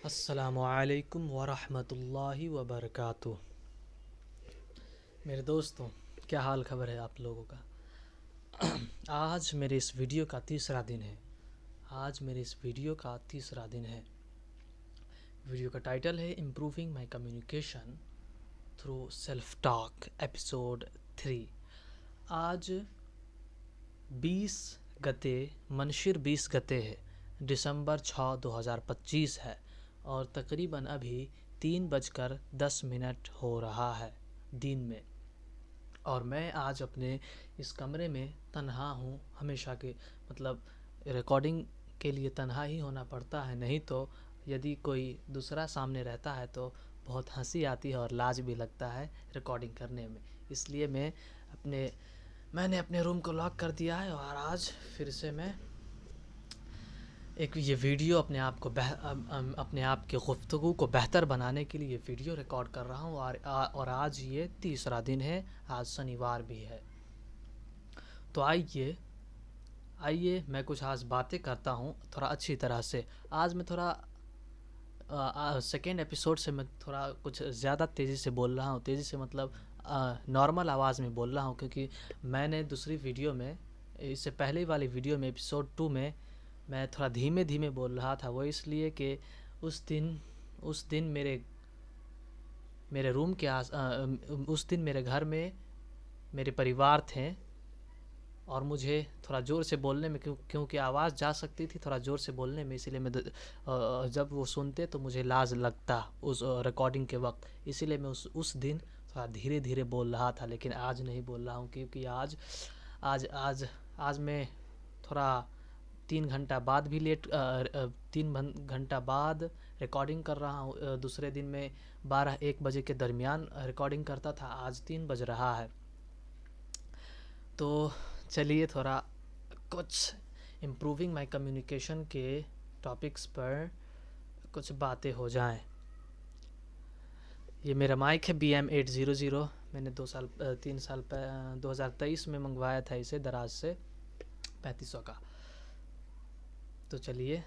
अस्सलामुअलैकुम वरहमतुल्लाहि वबरकातुह। मेरे दोस्तों, क्या हाल खबर है आप लोगों का। आज मेरे इस वीडियो का तीसरा दिन है। वीडियो का टाइटल है improving my communication through self talk episode 3। आज 20 गते मनशिर 20 गते है, दिसंबर 6 2025 है और तकरीबन अभी 3:10 हो रहा है दिन में। और मैं आज अपने इस कमरे में तन्हा हूँ। हमेशा के मतलब रिकॉर्डिंग के लिए तन्हा ही होना पड़ता है, नहीं तो यदि कोई दूसरा सामने रहता है तो बहुत हंसी आती है और लाज भी लगता है रिकॉर्डिंग करने में। इसलिए मैंने अपने रूम को लॉक कर दिया है और आज फिर से मैं एक ये वीडियो अपने आप के गुफ्तगू को बेहतर बनाने के लिए ये वीडियो रिकॉर्ड कर रहा हूँ। और आज ये तीसरा दिन है, आज शनिवार भी है। तो आइए मैं कुछ आज बातें करता हूँ थोड़ा अच्छी तरह से। आज मैं थोड़ा सेकेंड एपिसोड से मैं थोड़ा कुछ ज़्यादा तेज़ी से बोल रहा हूँ। तेज़ी से मतलब नॉर्मल आवाज़ में बोल रहा हूँ, क्योंकि मैंने दूसरी वीडियो में, इससे पहले वाली वीडियो में एपिसोड 2 में मैं थोड़ा धीमे धीमे बोल रहा था। वो इसलिए कि उस दिन मेरे रूम के उस दिन मेरे घर में मेरे परिवार थे और मुझे थोड़ा ज़ोर से बोलने में क्योंकि आवाज़ जा सकती थी थोड़ा ज़ोर से बोलने में, इसीलिए जब वो सुनते तो मुझे लाज लगता उस रिकॉर्डिंग के वक्त। इसीलिए मैं उस दिन थोड़ा धीरे धीरे बोल रहा था, लेकिन आज नहीं बोल रहा हूँ क्योंकि आज आज आज आज मैं थोड़ा 3 घंटा बाद भी 3 घंटा बाद रिकॉर्डिंग कर रहा हूँ। दूसरे दिन में 12-1 बजे के दरमियान रिकॉर्डिंग करता था, आज 3 बज रहा है। तो चलिए थोड़ा कुछ इम्प्रूविंग माई कम्युनिकेशन के टॉपिक्स पर कुछ बातें हो जाएं। ये मेरा माइक है BM800। मैंने 2023 में मंगवाया था इसे दराज से 3500 का। तो चलिए,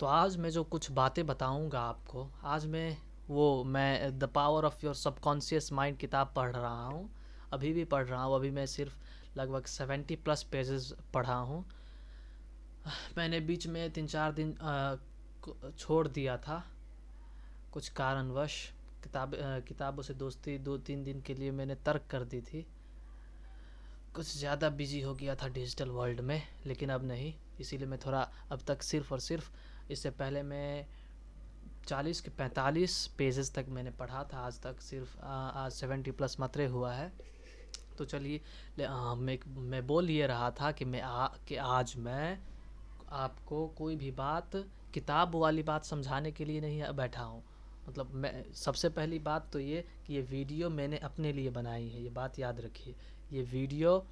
तो आज मैं जो कुछ बातें बताऊंगा आपको, आज मैं the power of your subconscious mind किताब पढ़ रहा हूँ। अभी भी पढ़ रहा हूँ। अभी मैं सिर्फ लगभग 70+ पेजेस पढ़ा हूँ। मैंने बीच में 3-4 दिन छोड़ दिया था कुछ कारणवश। किताबों से दोस्ती 2-3 दिन के लिए मैंने तर्क कर दी थी। कुछ ज़्यादा बिजी हो गया था डिजिटल वर्ल्ड में, लेकिन अब नहीं। इसीलिए मैं थोड़ा अब तक सिर्फ़ और सिर्फ, इससे पहले मैं 40 के 45 पेजेस तक मैंने पढ़ा था। आज तक सिर्फ आज 70+ मात्रे हुआ है। तो चलिए, मैं बोल ये रहा था कि आज मैं आपको कोई भी बात किताब वाली बात समझाने के लिए नहीं बैठा हूँ। मतलब मैं सबसे पहली बात तो ये कि ये वीडियो मैंने अपने लिए बनाई है, ये बात याद रखिए। ये वीडियो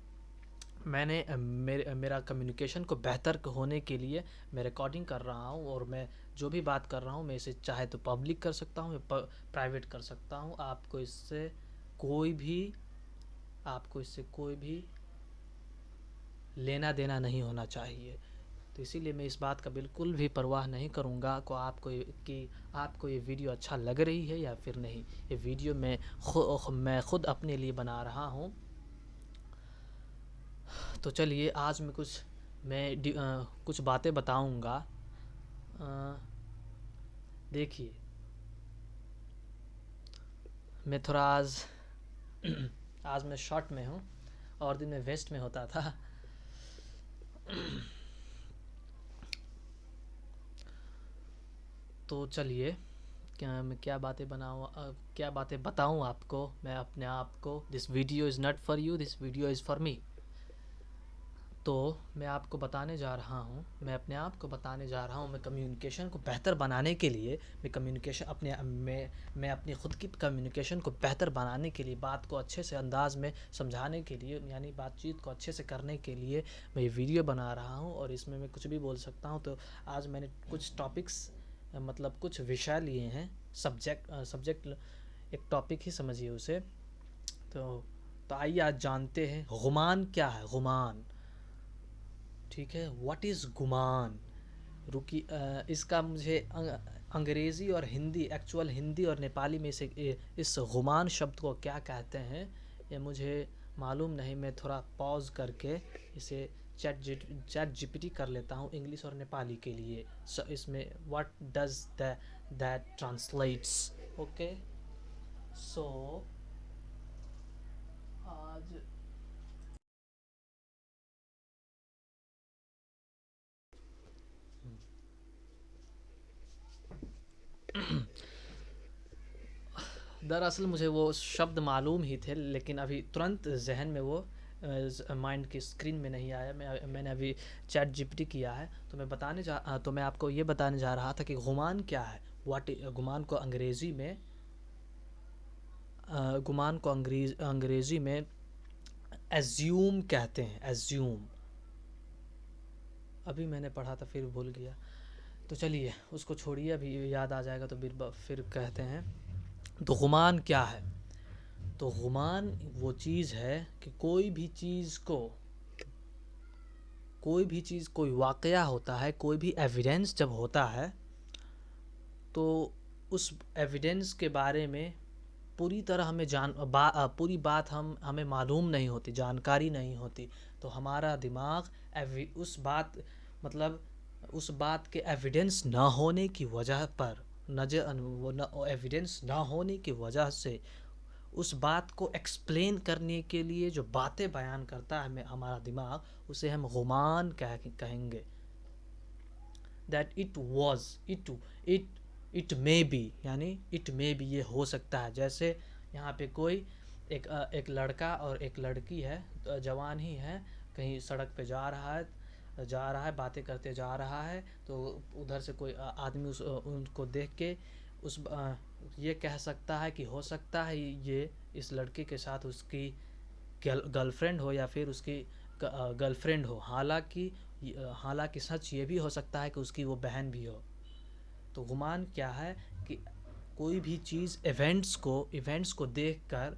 मेरा कम्युनिकेशन को बेहतर होने के लिए मैं रिकॉर्डिंग कर रहा हूँ। और मैं जो भी बात कर रहा हूँ, मैं इसे चाहे तो पब्लिक कर सकता हूँ, प्राइवेट कर सकता हूँ। आपको इससे कोई भी लेना देना नहीं होना चाहिए। तो इसीलिए मैं इस बात का बिल्कुल भी परवाह नहीं करूँगा कि आपको ये वीडियो अच्छा लग रही है या फिर नहीं। ये वीडियो मैं खुद अपने लिए बना रहा हूँ। तो चलिए, आज कुछ बातें बताऊँगा। देखिए, मैं थोड़ा आज मैं शॉर्ट में हूँ और दिन में वेस्ट में होता था। तो चलिए, क्या बातें बताऊँ आपको मैं अपने आप को। This video is not for you, this video is for me. तो मैं अपने आप को बताने जा रहा हूँ। मैं कम्युनिकेशन को बेहतर बनाने के लिए, मैं अपनी ख़ुद की कम्युनिकेशन को बेहतर बनाने के लिए, बात को अच्छे से अंदाज में समझाने के लिए, यानी बातचीत को अच्छे से करने के लिए मैं ये वीडियो बना रहा हूँ। और इसमें मैं कुछ भी बोल सकता हूँ। तो आज मैंने कुछ टॉपिक्स, मतलब कुछ विषय लिए हैं। सब्जेक्ट एक टॉपिक ही समझिए उसे। तो आइए आज जानते हैं गुमान क्या है। गुमान, ठीक है, व्हाट इज़ गुमान। इसका मुझे अंग्रेज़ी और हिंदी, एक्चुअल हिंदी और नेपाली में से इस गुमान शब्द को क्या कहते हैं ये मुझे मालूम नहीं। मैं थोड़ा पॉज करके इसे चैट जीपीटी कर लेता हूँ इंग्लिश और नेपाली के लिए। इसमें what does that translates. Okay, so आज दरअसल मुझे वो शब्द मालूम ही थे, लेकिन अभी तुरंत जहन में वो माइंड की स्क्रीन में नहीं आया। मैंने अभी चैट जीपीटी किया है, तो मैं आपको ये बताने जा रहा था कि गुमान क्या है। गुमान को अंग्रेज़ी में एज्यूम कहते हैं। एज्यूम अभी मैंने पढ़ा था फिर भूल गया, तो चलिए उसको छोड़िए, अभी याद आ जाएगा तो फिर कहते हैं। तो गुमान क्या है? तो गुमान वो चीज़ है कि कोई भी चीज़, कोई वाक़या होता है, कोई भी एविडेंस जब होता है तो उस एविडेंस के बारे में पूरी तरह हमें पूरी बात हमें मालूम नहीं होती, जानकारी नहीं होती। तो हमारा दिमाग उस बात के एविडेंस ना होने की वजह पर, एविडेंस ना होने की वजह से उस बात को एक्सप्लेन करने के लिए जो बातें बयान करता है हमारा दिमाग, उसे हम गुमान कहेंगे। दैट इट मे बी, यानी इट मे बी, ये हो सकता है। जैसे यहाँ पे कोई एक लड़का और एक लड़की है, जवान ही है, कहीं सड़क पे जा रहा है, बातें करते जा रहा है, तो उधर से कोई आदमी उनको देख के ये कह सकता है कि हो सकता है ये इस लड़के के साथ उसकी गर्लफ्रेंड हो या फिर उसकी गर्लफ्रेंड हो। हालांकि सच ये भी हो सकता है कि उसकी वो बहन भी हो। तो गुमान क्या है कि कोई भी चीज़ इवेंट्स को देखकर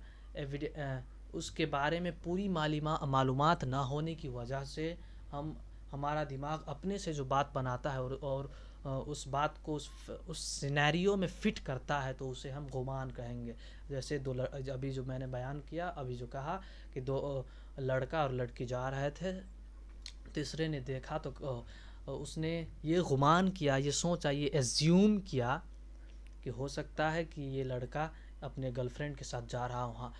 उसके बारे में पूरी मालूमात ना होने की वजह से हमारा दिमाग अपने से जो बात बनाता है और उस बात को उस सिनेरियो में फिट करता है, तो उसे हम गुमान कहेंगे। जैसे अभी जो मैंने बयान किया, अभी जो कहा कि दो लड़का और लड़की जा रहे थे, तीसरे ने देखा तो उसने ये गुमान किया, ये सोचा, ये एज्यूम किया कि हो सकता है कि ये लड़का अपने गर्लफ्रेंड के साथ जा रहा हो,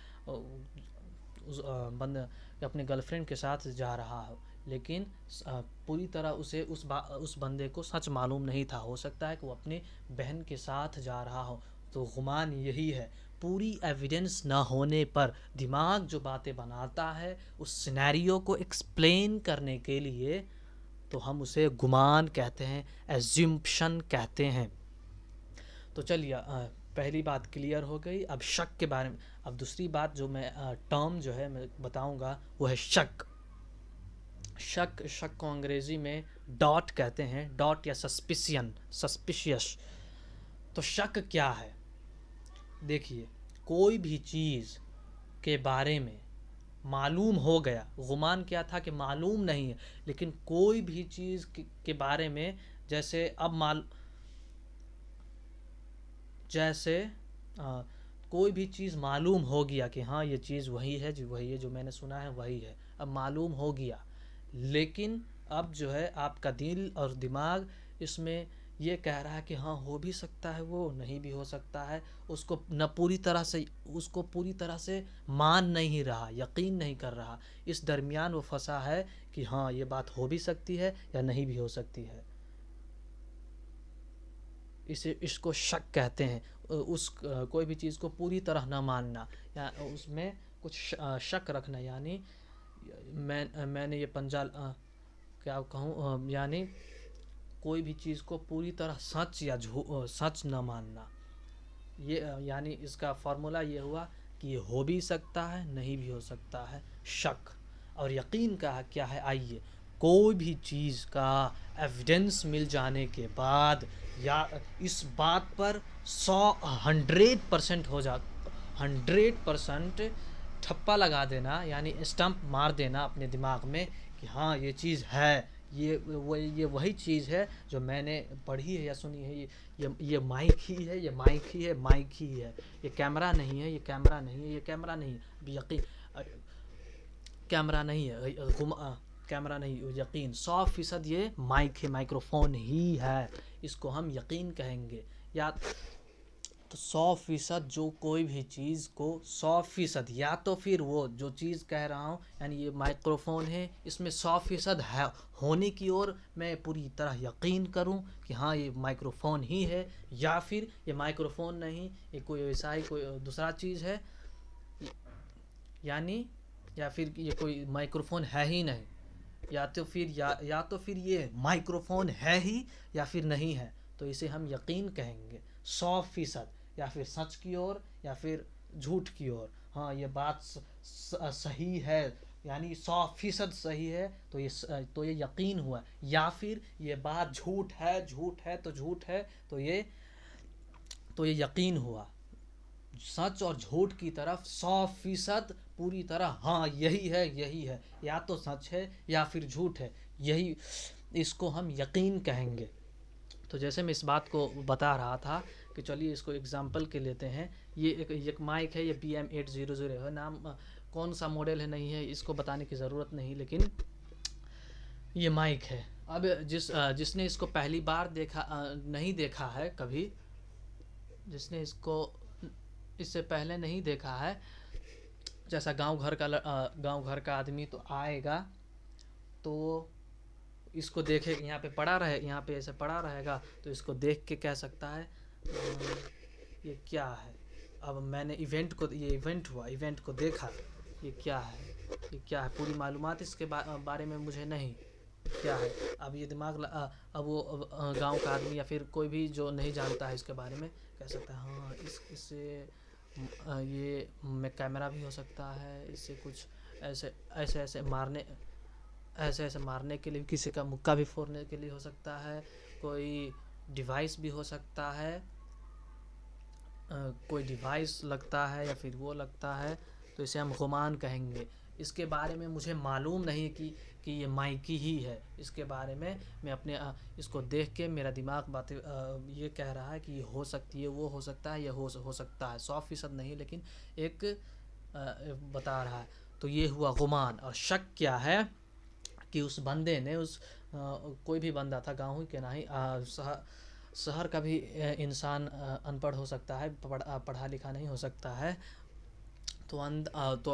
अपने गर्लफ्रेंड के साथ जा रहा हो। लेकिन पूरी तरह उसे उस बंदे को सच मालूम नहीं था। हो सकता है कि वो अपनी बहन के साथ जा रहा हो। तो गुमान यही है, पूरी एविडेंस ना होने पर दिमाग जो बातें बनाता है उस सिनेरियो को एक्सप्लेन करने के लिए, तो हम उसे गुमान कहते हैं, एज्यूम्पशन कहते हैं। तो चलिए, पहली बात क्लियर हो गई। अब शक के बारे में, अब दूसरी बात जो मैं टर्म जो है मैं बताऊंगा वो है शक। शक को अंग्रेज़ी में डॉट कहते हैं, डॉट या सस्पिशियस। तो शक क्या है? देखिए, कोई भी चीज़ के बारे में मालूम हो गया, गुमान क्या था कि मालूम नहीं है, लेकिन कोई भी चीज़ के बारे में, जैसे कोई भी चीज़ मालूम हो गया कि हाँ ये चीज़ वही है जो मैंने सुना है वही है, अब मालूम हो गया। लेकिन अब जो है आपका दिल और दिमाग इसमें ये कह रहा है कि हाँ हो भी सकता है, वो नहीं भी हो सकता है। उसको पूरी तरह से मान नहीं रहा, यकीन नहीं कर रहा। इस दरमियान वो फंसा है कि हाँ ये बात हो भी सकती है या नहीं भी हो सकती है। इसको शक कहते हैं। कोई भी चीज़ को पूरी तरह ना मानना या उसमें कुछ शक रखना, यानी मैंने ये क्या कहूँ, यानी कोई भी चीज़ को पूरी तरह सच न मानना। ये यानी इसका फॉर्मूला ये हुआ कि ये हो भी सकता है, नहीं भी हो सकता है, शक। और यकीन का क्या है? आइए, कोई भी चीज़ का एविडेंस मिल जाने के बाद या इस बात पर 100% ठप्पा लगा देना, यानी स्टंप मार देना अपने दिमाग में कि हाँ ये चीज़ है, ये वही चीज़ है जो मैंने पढ़ी है या सुनी है। ये माइक ही है, ये माइक ही है, माइक ही है, ये कैमरा नहीं है, ये कैमरा नहीं है, ये कैमरा नहीं है। अब यकीन, कैमरा नहीं है, कैमरा नहीं, यकीन 100% ये माइक है, माइक्रोफोन ही है, इसको हम यकीन कहेंगे। या तो 100% जो कोई भी चीज़ को 100%, या तो फिर वो जो चीज़ कह रहा हूँ यानी ये माइक्रोफोन है, इसमें 100% है होने की ओर मैं पूरी तरह यकीन करूँ कि हाँ ये माइक्रोफोन ही है, या फिर ये माइक्रोफोन नहीं, ये कोई वैसा ही कोई दूसरा चीज़ है, यानी या फिर ये कोई माइक्रोफोन है ही नहीं, या तो फिर ये माइक्रोफोन है ही या फिर नहीं है, तो इसे हम यकीन कहेंगे 100%, या फिर सच की ओर या फिर झूठ की ओर। हाँ ये बात सही है, यानी 100% सही है, तो ये यकीन हुआ। या फिर ये बात झूठ है, झूठ है तो झूठ है, तो ये यकीन हुआ। सच और झूठ की तरफ 100% पूरी तरह हाँ यही है, यही है, या तो सच है या फिर झूठ है, यही इसको हम यकीन कहेंगे। तो जैसे मैं इस बात को बता रहा था कि चलिए इसको एग्जांपल के लेते हैं। ये एक माइक है, ये BM800 है, नाम कौन सा मॉडल है नहीं है इसको बताने की ज़रूरत नहीं, लेकिन ये माइक है। अब जिसने इसको पहली बार देखा नहीं देखा है कभी, जिसने इसको इससे पहले नहीं देखा है, जैसा गांव घर का आदमी तो आएगा तो इसको देखे, यहाँ पे पड़ा रहे, यहाँ पे ऐसे पड़ा रहेगा तो इसको देख के कह सकता है ये क्या है। अब मैंने ये इवेंट हुआ, इवेंट को देखा, ये क्या है, ये क्या है, पूरी मालूमात इसके बारे में मुझे नहीं, क्या है। अब ये अब वो गांव का आदमी या फिर कोई भी जो नहीं जानता है इसके बारे में कह सकता है हाँ इससे ये में कैमरा भी हो सकता है, इससे कुछ ऐसे मारने के लिए, किसी का मुक्का भी फोड़ने के लिए हो सकता है, कोई डिवाइस भी हो सकता है, कोई डिवाइस लगता है या फिर वो लगता है, तो इसे हम गुमान कहेंगे। इसके बारे में मुझे मालूम नहीं कि ये माइकी ही है, इसके बारे में मैं अपने इसको देख के मेरा दिमाग बातें ये कह रहा है कि ये हो सकती है, वो हो सकता है, ये हो सकता है, 100% नहीं लेकिन एक बता रहा है। तो ये हुआ गुमान। और शक क्या है कि उस बंदे ने कोई भी बंदा था, गाँव ही के नहीं, शहर का भी इंसान अनपढ़ हो सकता है, पढ़ा लिखा नहीं हो सकता है, तो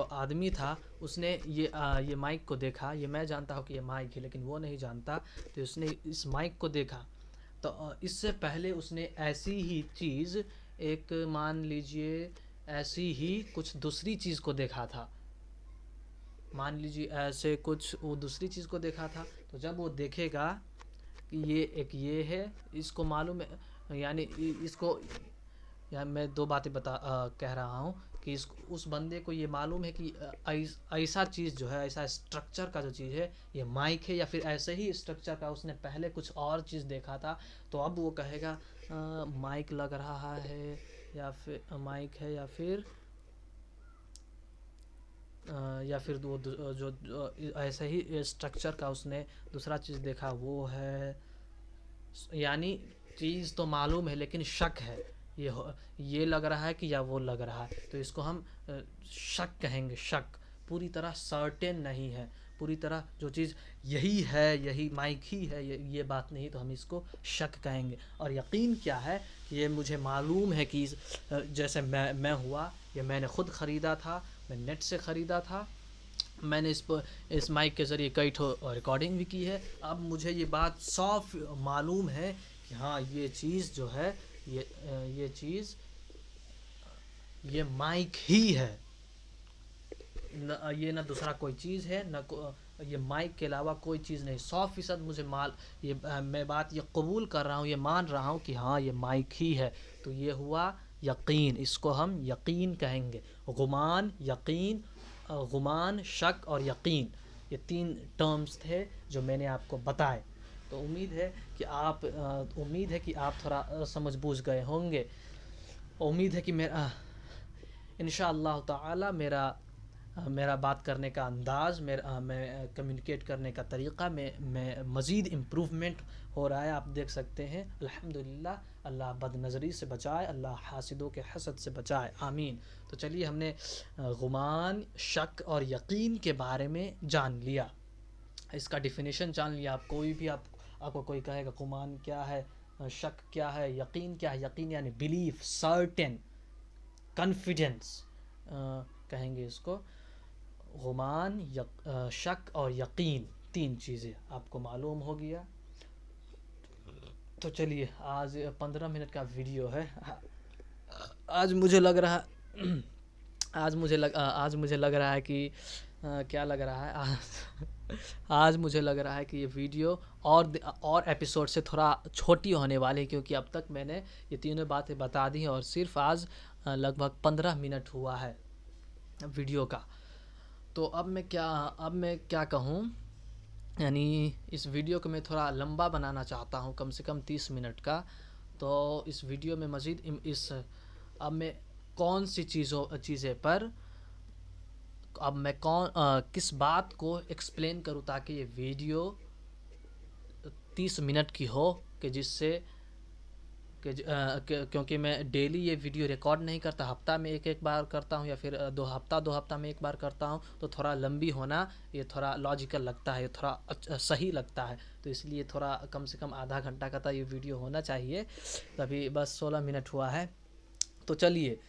आदमी था, उसने ये माइक को देखा। ये मैं जानता हूँ कि ये माइक है लेकिन वो नहीं जानता, तो उसने इस माइक को देखा। तो इससे पहले उसने ऐसी ही चीज़, एक मान लीजिए ऐसी ही कुछ दूसरी चीज़ को देखा था, मान लीजिए ऐसे कुछ वो दूसरी चीज़ को देखा था। तो जब वो देखेगा कि ये है, इसको मालूम है, यानी इसको, या मैं दो बातें कह रहा हूँ कि उस बंदे को ये मालूम है कि ऐसा चीज़ जो है, ऐसा स्ट्रक्चर का जो चीज़ है ये माइक है, या फिर ऐसे ही स्ट्रक्चर का उसने पहले कुछ और चीज़ देखा था। तो अब वो कहेगा माइक लग रहा है, या फिर माइक है, या फिर जो ऐसे ही स्ट्रक्चर का उसने दूसरा चीज़ देखा वो है। यानी चीज़ तो मालूम है लेकिन शक है, ये लग रहा है कि या वो लग रहा है, तो इसको हम शक कहेंगे। शक, पूरी तरह सर्टेन नहीं है, पूरी तरह जो चीज़ यही है, यही माइक ही है, ये बात नहीं, तो हम इसको शक कहेंगे। और यकीन क्या है, ये मुझे मालूम है कि जैसे मैं हुआ, ये मैंने ख़ुद ख़रीदा था, मैं नेट से ख़रीदा था, मैंने इस माइक के ज़रिए कई ठो रिकॉर्डिंग भी की है। अब मुझे ये बात साफ मालूम है कि हाँ ये चीज़ जो है, ये चीज़ ये माइक ही है, ये ना दूसरा कोई चीज़ है, ना ये माइक के अलावा कोई चीज़ नहीं। 100% मुझे मैं बात ये कबूल कर रहा हूँ, ये मान रहा हूँ कि हाँ ये माइक ही है। तो ये हुआ यकीन, इसको हम यकीन कहेंगे। गुमान, यकीन, गुमान, शक और यकीन, ये 3 टर्म्स थे जो मैंने आपको बताए। तो उम्मीद है कि आप थोड़ा समझ बूझ गए होंगे। उम्मीद है कि मेरा इंशाअल्लाह ताला मेरा मेरा बात करने का अंदाज़, मैं कम्युनिकेट करने का तरीक़ा में मज़ीद इम्प्रूवमेंट हो रहा है। आप देख सकते हैं अल्हम्दुलिल्लाह। अल्लाह बदनज़री से बचाए, अल्लाह हासिदों के हसद से बचाए, आमीन। तो चलिए, हमने गुमान, शक और यकीन के बारे में जान लिया, इसका डिफिनेशन जान लिया। आप कोई भी आपको कोई कहेगा गुमान क्या है, शक क्या है, यकीन क्या है। यकीन यानी बिलीफ, सर्टेन, कॉन्फिडेंस कहेंगे इसको। गुमान, शक और यकीन, तीन चीज़ें आपको मालूम हो गया। तो चलिए, आज 15 मिनट का वीडियो है। आज मुझे लग रहा आज मुझे लग रहा है कि क्या लग रहा है आज मुझे लग रहा है कि ये वीडियो और एपिसोड से थोड़ा छोटी होने वाली है, क्योंकि अब तक मैंने ये तीनों बातें बता दी हैं और सिर्फ आज लगभग 15 मिनट हुआ है वीडियो का। तो अब मैं क्या कहूँ, यानी इस वीडियो को मैं थोड़ा लंबा बनाना चाहता हूँ, कम से कम 30 मिनट का। तो इस वीडियो में मज़ीद अब मैं कौन सी चीज़ें पर अब मैं किस बात को एक्सप्लेन करूँ ताकि ये वीडियो 30 मिनट की हो, कि जिससे क्योंकि मैं डेली ये वीडियो रिकॉर्ड नहीं करता, हफ्ता में एक बार करता हूँ या फिर 2 हफ्ता में एक बार करता हूँ। तो थोड़ा लंबी होना ये थोड़ा लॉजिकल लगता है, ये थोड़ा सही लगता है। तो इसलिए थोड़ा कम से कम आधा घंटा का ये वीडियो होना चाहिए। तो अभी बस 16 मिनट हुआ है। तो चलिए,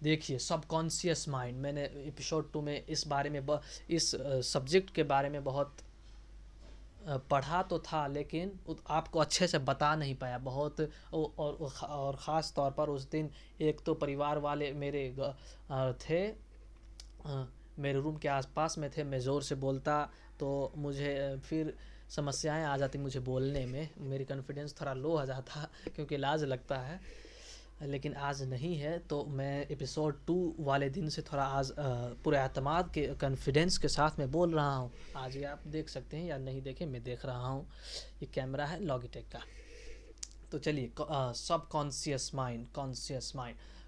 देखिए, सबकॉन्शियस माइंड, मैंने एपिसोड 2 में इस बारे में इस सब्जेक्ट के बारे में बहुत पढ़ा तो था, लेकिन आपको अच्छे से बता नहीं पाया बहुत। और ख़ास तौर पर उस दिन एक तो परिवार वाले मेरे थे, मेरे रूम के आसपास में थे। मैं ज़ोर से बोलता तो मुझे फिर समस्याएं आ जाती मुझे बोलने में, मेरी कॉन्फिडेंस थोड़ा लो हो जाता क्योंकि लाज लगता है। लेकिन आज नहीं है, तो मैं एपिसोड 2 वाले दिन से थोड़ा आज पूरे एतमाद के कॉन्फिडेंस के साथ मैं बोल रहा हूँ। आज ये आप देख सकते हैं या नहीं देखें, मैं देख रहा हूँ, ये कैमरा है लॉगिटेक का। तो चलिए, सबकॉन्शियस माइंड,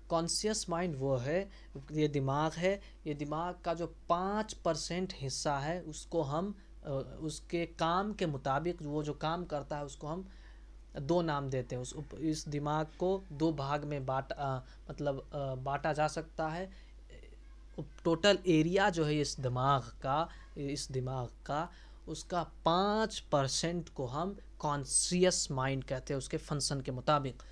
कॉन्शियस माइंड वो है, ये दिमाग है। ये दिमाग का जो 5% हिस्सा है, उसको हम उसके काम के मुताबिक वो जो काम करता है उसको हम 2 नाम देते हैं। इस दिमाग को 2 भाग में बांटा जा सकता है। टोटल एरिया जो है इस दिमाग का उसका 5% को हम कॉन्शियस माइंड कहते हैं, उसके फंक्शन के मुताबिक।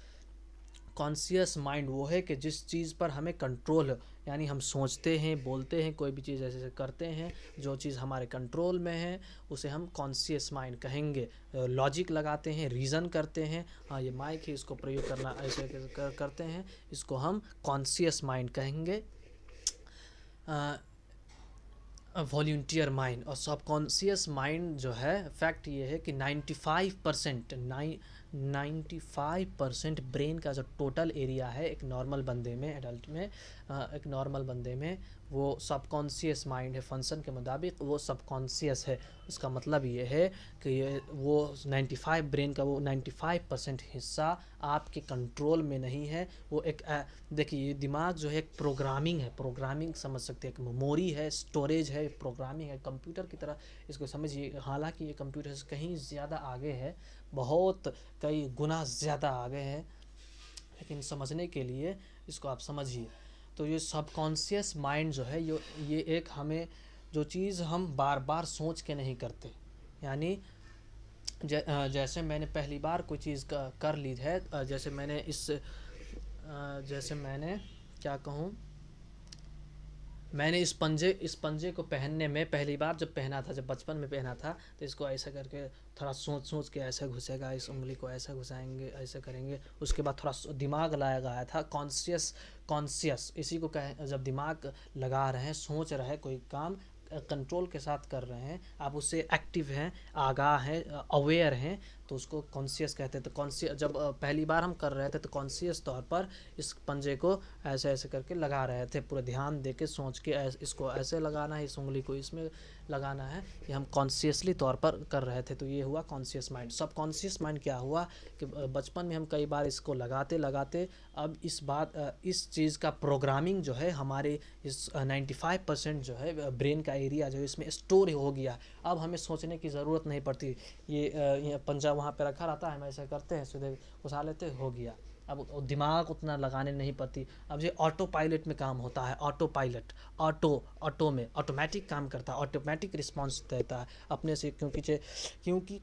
कॉन्शियस माइंड वो है कि जिस चीज़ पर हमें कंट्रोल है, यानी हम सोचते हैं, बोलते हैं, कोई भी चीज़ ऐसे करते हैं, जो चीज़ हमारे कंट्रोल में है उसे हम कॉन्शियस माइंड कहेंगे। लॉजिक लगाते हैं, रीज़न करते हैं, हाँ ये माइक है, इसको प्रयोग करना ऐसे करते हैं, इसको हम कॉन्शियस माइंड कहेंगे। वॉल्यूंटियर माइंड और सबकॉन्शियस माइंड जो है, फैक्ट ये है कि 95% ब्रेन का जो टोटल एरिया है एक नॉर्मल बंदे में, एडल्ट में, एक नॉर्मल बंदे में वो सबकॉन्शियस माइंड है। फंक्शन के मुताबिक वो सबकॉन्शियस है। उसका मतलब ये है कि वो 95 ब्रेन का वो 95% हिस्सा आपके कंट्रोल में नहीं है। वो एक देखिए, ये दिमाग जो है एक प्रोग्रामिंग समझ सकते हैं, एक मेमोरी है, स्टोरेज है, प्रोग्रामिंग है, कंप्यूटर की तरह इसको समझिए। हालांकि ये कंप्यूटर से कहीं ज़्यादा आगे है, बहुत कई गुना ज़्यादा आगे है, लेकिन समझने के लिए इसको आप समझिए। तो ये सबकॉन्शियस माइंड जो है, ये एक हमें जो चीज़ हम बार बार सोच के नहीं करते, यानी जैसे मैंने पहली बार कोई चीज़ कर ली है, जैसे मैंने क्या कहूँ, मैंने इस पंजे को पहनने में पहली बार जब पहना था, जब बचपन में पहना था, तो इसको ऐसे करके थोड़ा सोच के ऐसे घुसेगा, इस उंगली को ऐसे घुसाएंगे, ऐसे करेंगे। उसके बाद थोड़ा दिमाग लगाया था, कॉन्शियस इसी को कहें। जब दिमाग लगा रहे हैं, सोच रहे हैं, कोई काम कंट्रोल के साथ कर रहे हैं, आप उससे एक्टिव हैं, आगाह हैं, अवेयर हैं, तो उसको कॉन्शियस कहते हैं। तो कॉन्शियस जब पहली बार हम कर रहे थे तो कॉन्शियस तौर पर इस पंजे को ऐसे ऐसे करके लगा रहे थे, पूरा ध्यान दे के सोच के इसको ऐसे लगाना है, इस उंगली को इसमें लगाना है, ये हम कॉन्शियसली तौर पर कर रहे थे। तो ये हुआ कॉन्शियस माइंड। सब कॉन्शियस माइंड क्या हुआ कि बचपन में हम कई बार इसको लगाते लगाते अब इस चीज़ का प्रोग्रामिंग जो है हमारे इस 95% जो है ब्रेन का एरिया जो है इसमें स्टोर हो गया। अब हमें सोचने की ज़रूरत नहीं पड़ती। ये पंजा वहाँ पे रखा रहता है, हम ऐसे करते हैं, सीधे घुसा लेते, हो गया। अब दिमाग उतना लगाने नहीं पड़ती। अब ये ऑटो पायलट में काम होता है। ऑटो पायलट, ऑटो में ऑटोमेटिक काम करता है, ऑटोमेटिक रिस्पॉन्स देता है अपने से। क्योंकि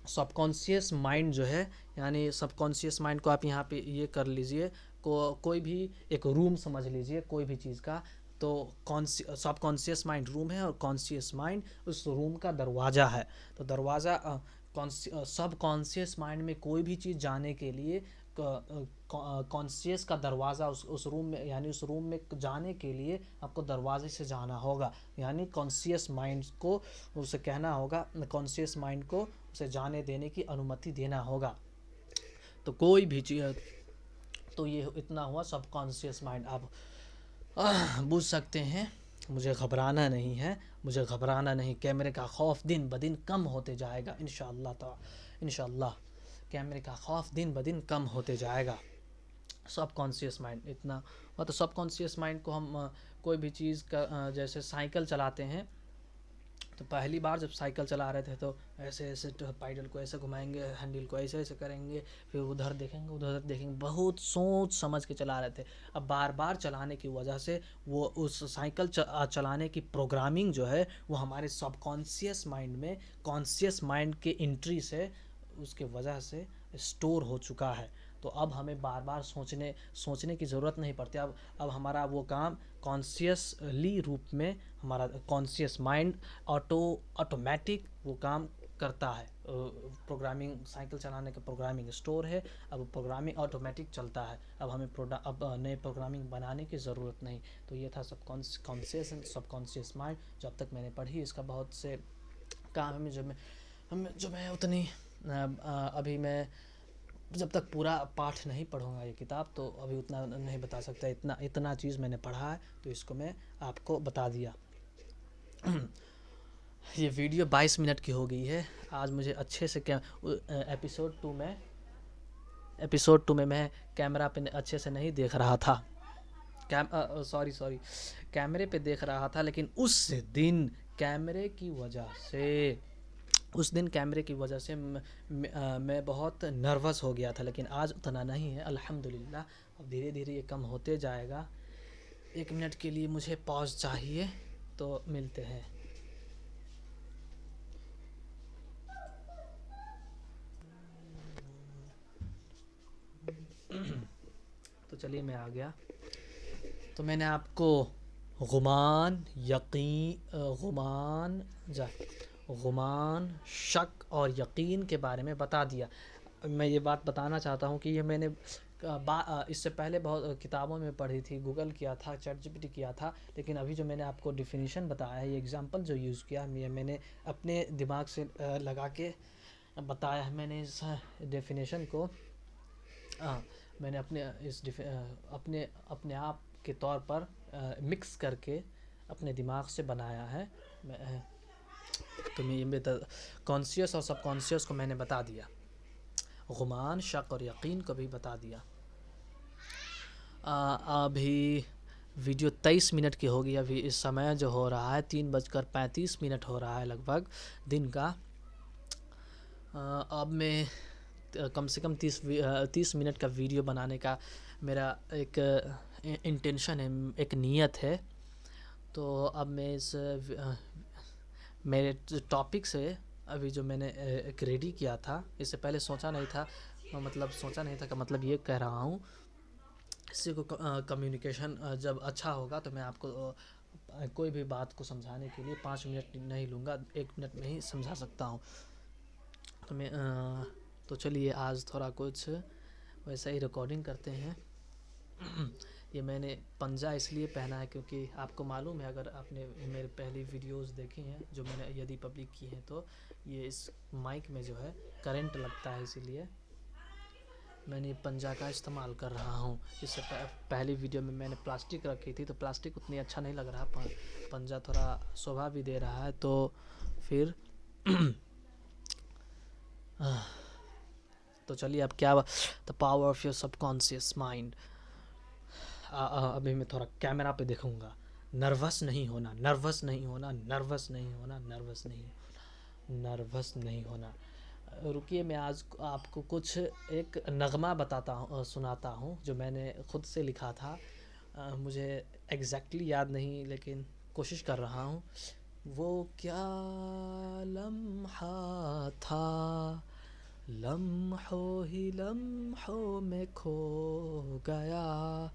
सबकॉन्शियस माइंड जो है, यानी सबकॉन्शियस माइंड को आप यहाँ पे ये कर लीजिए, कोई भी एक रूम समझ लीजिए कोई भी चीज़ का। तो सबकॉन्शियस माइंड रूम है और कॉन्शियस माइंड उस रूम का दरवाज़ा है। तो दरवाज़ा सब कॉन्शियस माइंड में कोई भी चीज़ जाने के लिए कॉन्शियस का दरवाज़ा उस रूम में, यानी उस रूम में जाने के लिए आपको दरवाजे से जाना होगा। यानी कॉन्शियस माइंड को उसे कहना होगा, कॉन्शियस माइंड को उसे जाने देने की अनुमति देना होगा। तो कोई भी चीज़, तो ये इतना हुआ सबकॉन्शियस माइंड। आप बुझ सकते हैं, मुझे घबराना नहीं है, मुझे घबराना नहीं। कैमरे का खौफ दिन ब दिन कम होते जाएगा इंशाअल्लाह। कैमरे का खौफ दिन ब दिन कम होते जाएगा। सबकॉन्शियस माइंड इतना। और तो सबकॉन्शियस माइंड को हम कोई भी चीज़ का, जैसे साइकिल चलाते हैं, तो पहली बार जब साइकिल चला रहे थे तो ऐसे ऐसे पैडल को ऐसे घुमाएंगे, हैंडल को ऐसे ऐसे करेंगे, फिर उधर देखेंगे, बहुत सोच समझ के चला रहे थे। अब बार बार चलाने की वजह से वो उस साइकिल चलाने की प्रोग्रामिंग जो है वो हमारे सबकॉन्शियस माइंड में कॉन्शियस माइंड के एंट्री से, उसके वजह से स्टोर हो चुका है। तो अब हमें बार बार सोचने की ज़रूरत नहीं पड़ती। अब हमारा वो काम कॉन्शियसली रूप में, हमारा कॉन्शियस माइंड ऑटोमेटिक वो काम करता है। प्रोग्रामिंग, साइकिल चलाने का प्रोग्रामिंग स्टोर है, अब प्रोग्रामिंग ऑटोमेटिक चलता है। अब हमें अब नए प्रोग्रामिंग बनाने की ज़रूरत नहीं। तो ये था कॉन्शियस एंड सबकॉन्शियस माइंड। जो अब तक मैंने पढ़ी, इसका बहुत से काम है जो मैं उतनी अभी मैं जब तक पूरा पाठ नहीं पढ़ूंगा ये किताब, तो अभी उतना नहीं बता सकता। इतना चीज़ मैंने पढ़ा है, तो इसको मैं आपको बता दिया। ये वीडियो 22 मिनट की हो गई है। आज मुझे अच्छे से एपिसोड 2 में मैं कैमरा पे अच्छे से नहीं देख रहा था। सॉरी, कैमरे पे देख रहा था, लेकिन उस दिन कैमरे की वजह से मैं बहुत नर्वस हो गया था। लेकिन आज उतना नहीं है, अल्हम्दुलिल्लाह। अब धीरे धीरे ये कम होते जाएगा। 1 मिनट के लिए मुझे पॉज चाहिए, तो मिलते हैं। तो चलिए, मैं आ गया। तो मैंने आपको गुमान, शक और यकीन के बारे में बता दिया। मैं ये बात बताना चाहता हूँ कि ये मैंने इससे पहले बहुत किताबों में पढ़ी थी, गूगल किया था, ChatGPT किया था। लेकिन अभी जो मैंने आपको डिफिनीशन बताया है, ये एग्जांपल जो यूज़ किया, मैंने अपने दिमाग से लगा के बताया है। मैंने इस डेफिनेशन को मैंने अपने आप के तौर पर मिक्स करके अपने दिमाग से बनाया है। तो मैं कॉन्शियस और सबकॉन्शियस को मैंने बता दिया, गुमान, शक और यकीन को भी बता दिया। अभी वीडियो 23 मिनट की होगी। अभी इस समय जो हो रहा है 3:35 हो रहा है लगभग दिन का। अब मैं कम से कम 30 मिनट का वीडियो बनाने का मेरा एक इंटेंशन है, एक नीयत है। तो अब मैं मेरे टॉपिक से अभी जो मैंने एक रेडी किया था, इससे पहले सोचा नहीं था कि मतलब ये कह रहा हूँ। इससे को कम्युनिकेशन जब अच्छा होगा तो मैं आपको कोई भी बात को समझाने के लिए 5 मिनट नहीं लूँगा, 1 मिनट में ही समझा सकता हूँ। तो चलिए आज थोड़ा कुछ वैसा ही रिकॉर्डिंग करते हैं। ये मैंने पंजा इसलिए पहना है क्योंकि आपको मालूम है, अगर आपने मेरे पहली वीडियोस देखी हैं जो मैंने यदि पब्लिक की हैं, तो ये इस माइक में जो है करंट लगता है, इसीलिए मैंने पंजा का इस्तेमाल कर रहा हूँ। इससे पहली वीडियो में मैंने प्लास्टिक रखी थी, तो प्लास्टिक उतनी अच्छा नहीं लग रहा, पंजा थोड़ा शोभा भी दे रहा है, तो फिर तो चलिए अब क्या, the power of your subconscious mind. अभी मैं थोड़ा कैमरा पे देखूंगा। नर्वस नहीं होना, नर्वस नहीं होना, नर्वस नहीं होना, नर्वस नहीं होना, नर्वस नहीं होना। रुकिए, मैं आज आपको कुछ एक नगमा बताता हूँ, सुनाता हूँ, जो मैंने खुद से लिखा था। मुझे एग्जैक्टली याद नहीं, लेकिन कोशिश कर रहा हूँ। वो क्या लम्हा था, लम्हों ही लम्हों में खो गया,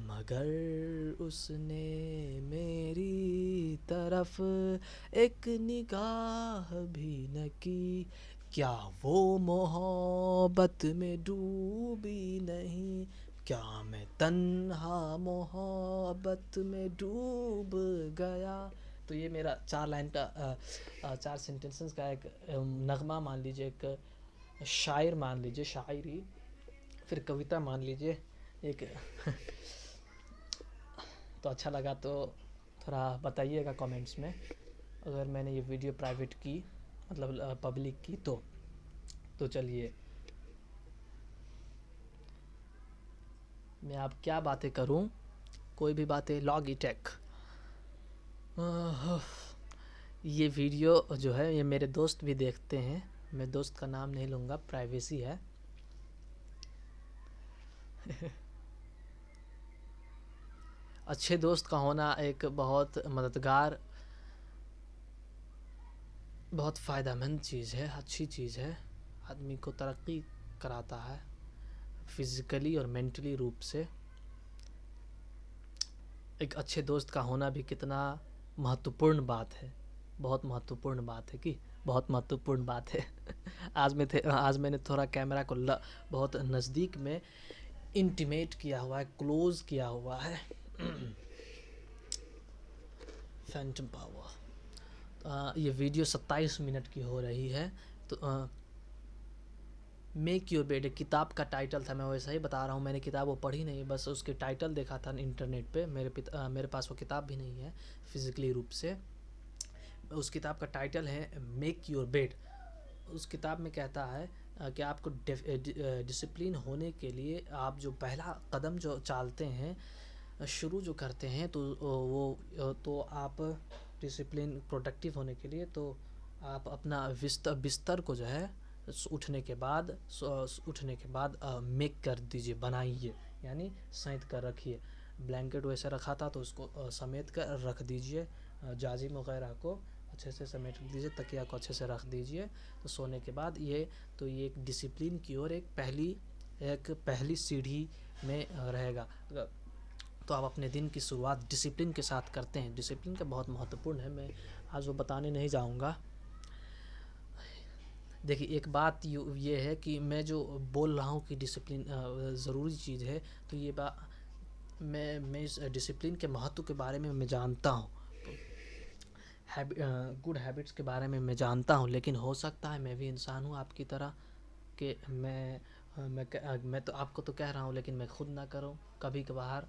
मगर उसने मेरी तरफ एक निगाह भी न की। क्या वो मोहब्बत में डूबी नहीं, क्या मैं तन्हा मोहब्बत में डूब गया। तो ये मेरा 4 लाइन का 4 सेंटेंसेस का एक नगमा मान लीजिए, एक शायर मान लीजिए, शायरी, फिर कविता मान लीजिए एक। तो अच्छा लगा तो थोड़ा बताइएगा कमेंट्स में, अगर मैंने ये वीडियो प्राइवेट की, मतलब पब्लिक की, तो चलिए मैं अब क्या बातें करूं, कोई भी बातें, लॉगिटेक। ये वीडियो जो है ये मेरे दोस्त भी देखते हैं, मैं दोस्त का नाम नहीं लूँगा, प्राइवेसी है। अच्छे दोस्त का होना एक बहुत मददगार, बहुत फ़ायदेमंद चीज़ है, अच्छी चीज़ है, आदमी को तरक्की कराता है फिज़िकली और मेंटली रूप से। एक अच्छे दोस्त का होना भी कितना महत्वपूर्ण बात है, बहुत महत्वपूर्ण बात है, कि बहुत महत्वपूर्ण बात है। आज मैंने थोड़ा कैमरा को बहुत नज़दीक में इंटीमेट किया हुआ है, क्लोज किया हुआ है। Phantom power. ये वीडियो 27 मिनट की हो रही है। तो मेक योर बेड एक किताब का टाइटल था, मैं वैसा ही बता रहा हूँ, मैंने किताब वो पढ़ी नहीं, बस उसके टाइटल देखा था इंटरनेट पे। मेरे पास वो किताब भी नहीं है फिज़िकली रूप से। उस किताब का टाइटल है मेक योर बेड। उस किताब में कहता है कि आपको डिसिप्लिन होने के लिए आप जो पहला कदम जो चालते हैं, शुरू जो करते हैं, तो आप डिसिप्लिन प्रोडक्टिव होने के लिए, तो आप अपना बिस्तर को जो है उठने के बाद मेक कर दीजिए, बनाइए, यानी समेट कर रखिए। ब्लैंकेट वैसे रखा था तो उसको समेट कर रख दीजिए, जाजिम वगैरह को अच्छे से समेट दीजिए, तकिया को अच्छे से रख दीजिए। तो सोने के बाद ये एक डिसिप्लिन की ओर एक पहली सीढ़ी में रहेगा। तो आप अपने दिन की शुरुआत डिसिप्लिन के साथ करते हैं, डिसिप्लिन का बहुत महत्वपूर्ण है, मैं आज वो बताने नहीं जाऊँगा। देखिए, एक बात ये है कि मैं जो बोल रहा हूँ कि डिसिप्लिन ज़रूरी चीज़ है, तो ये मैं इस डिसिप्लिन के महत्व के बारे में मैं जानता हूँ, गुड हैबिट्स के बारे में मैं जानता हूँ, लेकिन हो सकता है मैं भी इंसान हूँ आपकी तरह, कि मैं तो आपको तो कह रहा हूँ लेकिन मैं खुद ना करूँ। कभी कभार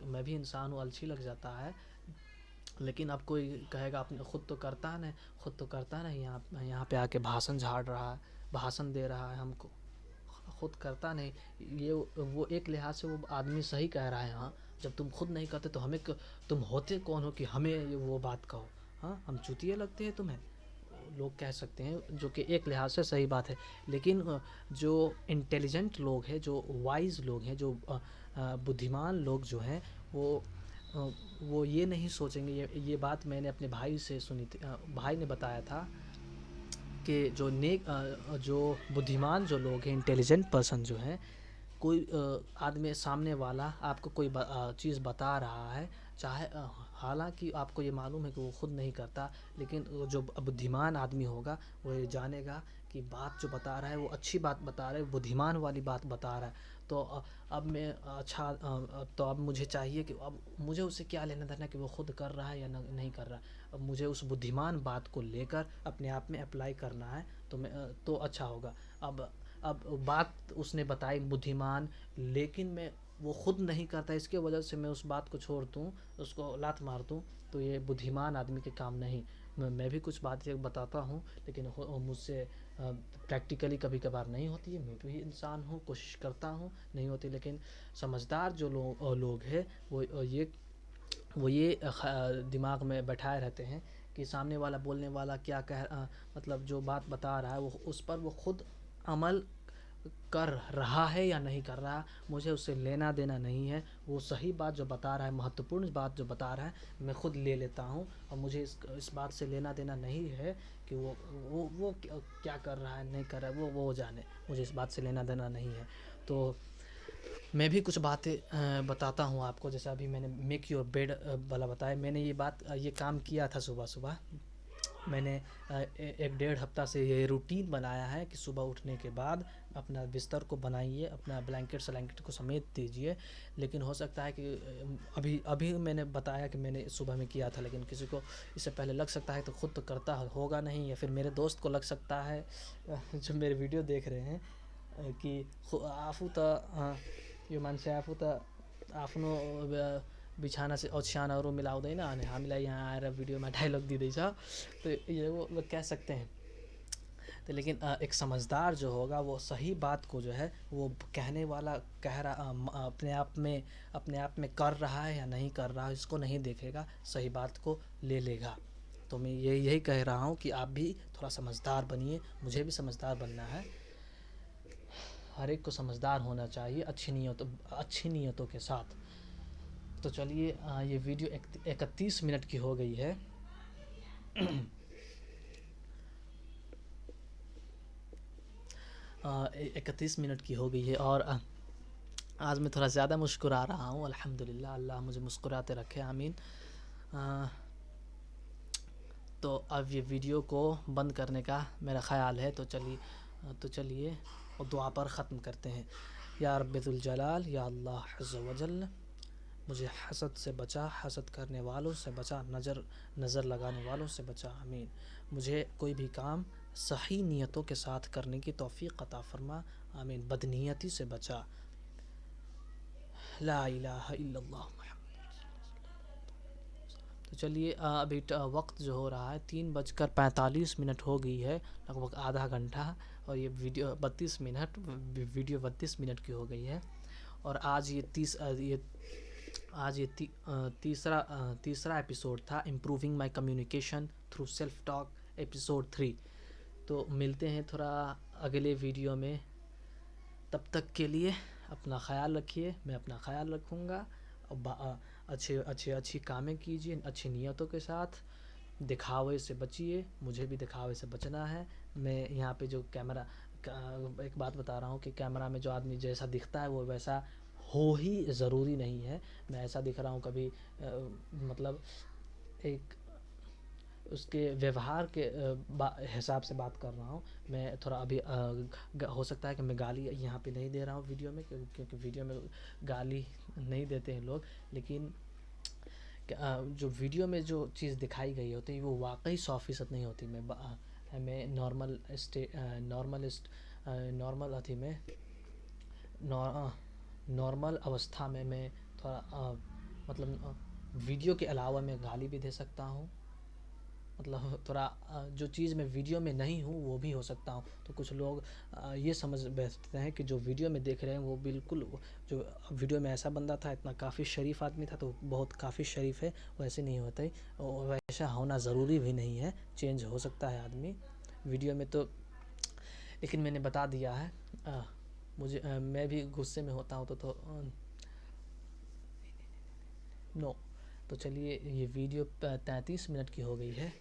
मैं भी इंसान हूँ, आलसी लग जाता है, लेकिन अब कोई कहेगा आपने खुद तो करता नहीं, यहाँ पे आके भाषण झाड़ रहा है, भाषण दे रहा है हमको, खुद करता नहीं। ये वो एक लिहाज से वो आदमी सही कह रहा है। हाँ, जब तुम खुद नहीं करते तो तुम होते कौन हो कि हमें वो बात कहो? हाँ, हम चूतिए लगते हैं तुम्हें? लोग कह सकते हैं, जो कि एक लिहाज से सही बात है, लेकिन जो इंटेलिजेंट लोग हैं, जो वाइज लोग हैं, जो बुद्धिमान लोग जो हैं, वो ये नहीं सोचेंगे। ये बात मैंने अपने भाई से सुनी थी, भाई ने बताया था कि जो बुद्धिमान जो लोग हैं, इंटेलिजेंट पर्सन जो हैं, कोई आदमी सामने वाला आपको कोई चीज़ बता रहा है, चाहे हालांकि आपको ये मालूम है कि वो खुद नहीं करता, लेकिन जो बुद्धिमान आदमी होगा वो ये जानेगा कि बात जो बता रहा है वो अच्छी बात बता रहा है, बुद्धिमान वाली बात बता रहा है। तो अब मैं तो अब मुझे चाहिए कि अब मुझे उससे क्या लेना देना कि वो खुद कर रहा है या नहीं कर रहा है। अब मुझे उस बुद्धिमान बात को लेकर अपने आप में अप्लाई करना है, तो मैं तो अच्छा होगा। अब बात उसने बताई बुद्धिमान, लेकिन मैं वो खुद नहीं करता, इसके वजह से मैं उस बात को छोड़ दूँ, उसको लात मार दूँ, तो ये बुद्धिमान आदमी के काम नहीं। मैं भी कुछ बातें बताता हूँ, लेकिन मुझसे प्रैक्टिकली कभी कभार नहीं होती है। मैं भी इंसान हूँ, कोशिश करता हूँ, नहीं होती। लेकिन समझदार जो लोग हैं वो ये दिमाग में बैठाए रहते हैं कि सामने वाला बोलने वाला क्या मतलब जो बात बता रहा है वो उस पर वो खुद अमल कर रहा है या नहीं कर रहा, मुझे उससे लेना देना नहीं है। वो सही बात जो बता रहा है, महत्वपूर्ण बात जो बता रहा है, मैं खुद ले लेता हूँ, और मुझे इस बात से लेना देना नहीं है कि वो क्या कर रहा है नहीं कर रहा है, वो जाने, मुझे इस बात से लेना देना नहीं है। तो मैं भी कुछ बातें बताता हूँ आपको। जैसे अभी मैंने मेक योर बेड वाला बताया, मैंने ये काम किया था सुबह सुबह। मैंने 1 डेढ़ हफ्ता से ये रूटीन बनाया है कि सुबह उठने के बाद अपना बिस्तर को बनाइए, अपना ब्लैंकेट को समेट दीजिए। लेकिन हो सकता है कि अभी अभी मैंने बताया कि मैंने सुबह में किया था, लेकिन किसी को इससे पहले लग सकता है तो खुद तो करता होगा नहीं, या फिर मेरे दोस्त को लग सकता है जो मेरे वीडियो देख रहे हैं कि आफू त यो मान्छे आफू त आफ्नो बिछाना से ओछ्यानहरू मिलाउँदैन अनि हामीलाई यहाँ आएर वीडियोमा डायलॉग दिँदैछ, तो ये वो कह सकते हैं। तो लेकिन एक समझदार जो होगा वो सही बात को जो है वो कहने वाला कह रहा अपने आप में कर रहा है या नहीं कर रहा है, इसको नहीं देखेगा, सही बात को ले लेगा। तो मैं यही कह रहा हूँ कि आप भी थोड़ा समझदार बनिए, मुझे भी समझदार बनना है। हर एक को समझदार होना चाहिए, अच्छी नीयतों के साथ। तो चलिए, ये वीडियो 31 मिनट की हो गई है। 31 मिनट की हो गई है, और आज मैं थोड़ा ज़्यादा मुस्कुरा रहा हूँ। अल्हम्दुलिल्लाह, अल्लाह मुझे मुस्कुराते रखे, आमीन। तो अब ये वीडियो को बंद करने का मेरा ख़्याल है। तो चलिए और दुआ पर ख़त्म करते हैं। या रब्बुल जलाल, या अल्लाह अज़्ज़ा व जल्ल, मुझे हसद से बचा, हसद करने वालों से बचा, नज़र लगाने वालों से बचा, आमीन। मुझे कोई भी काम सही नियतों के साथ करने की तौफ़ीक़ अता फ़रमा, आमीन। बदनीयती से बचा। ला इलाहा इल्लल्लाह। तो चलिए, अभी वक्त जो हो रहा है 3:45 हो गई है, लगभग आधा घंटा, और ये वीडियो 32 मिनट की हो गई है। और आज ये तीसरा एपिसोड था, improving my communication through self talk, episode 3। तो मिलते हैं थोड़ा अगले वीडियो में। तब तक के लिए अपना ख़्याल रखिए, मैं अपना ख़्याल रखूँगा। अच्छी कामें कीजिए, अच्छी नीयतों के साथ। दिखावे से बचिए, मुझे भी दिखावे से बचना है। मैं यहाँ पे जो कैमरा एक बात बता रहा हूँ कि कैमरा में जो आदमी जैसा दिखता है वो वैसा हो ही ज़रूरी नहीं है। मैं ऐसा दिख रहा हूँ कभी, मतलब एक उसके व्यवहार के हिसाब से बात कर रहा हूँ। मैं थोड़ा अभी हो सकता है कि मैं गाली यहाँ पे नहीं दे रहा हूँ वीडियो में, क्योंकि वीडियो में गाली नहीं देते हैं लोग। लेकिन जो वीडियो में जो चीज़ दिखाई गई होती है वो वाकई 100% नहीं होती। मैं नॉर्मल अथी में नॉर्मल अवस्था में मैं थोड़ा मतलब वीडियो के अलावा मैं गाली भी दे सकता हूँ। मतलब थोड़ा जो चीज़ मैं वीडियो में नहीं हूँ वो भी हो सकता हूँ। तो कुछ लोग ये समझ बैठते हैं कि जो वीडियो में देख रहे हैं वो बिल्कुल, जो वीडियो में ऐसा बंदा था, इतना काफ़ी शरीफ आदमी था, तो बहुत काफ़ी शरीफ है, वैसे नहीं होता ही। और वैसा होना ज़रूरी भी नहीं है, चेंज हो सकता है आदमी वीडियो में तो। लेकिन मैंने बता दिया है, मैं भी गुस्से में होता हूँ तो नो। तो चलिए, ये वीडियो 33 मिनट की हो गई है।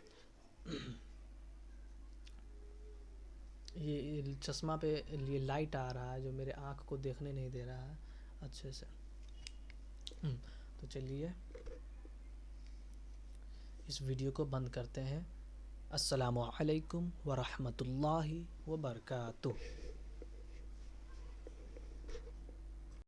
ये चश्मा पे ये लाइट आ रहा है जो मेरे आँख को देखने नहीं दे रहा है अच्छे से। तो चलिए, इस वीडियो को बंद करते हैं। अस्सलामु अलैकुम व रहमतुल्लाहि व बरकातुहू।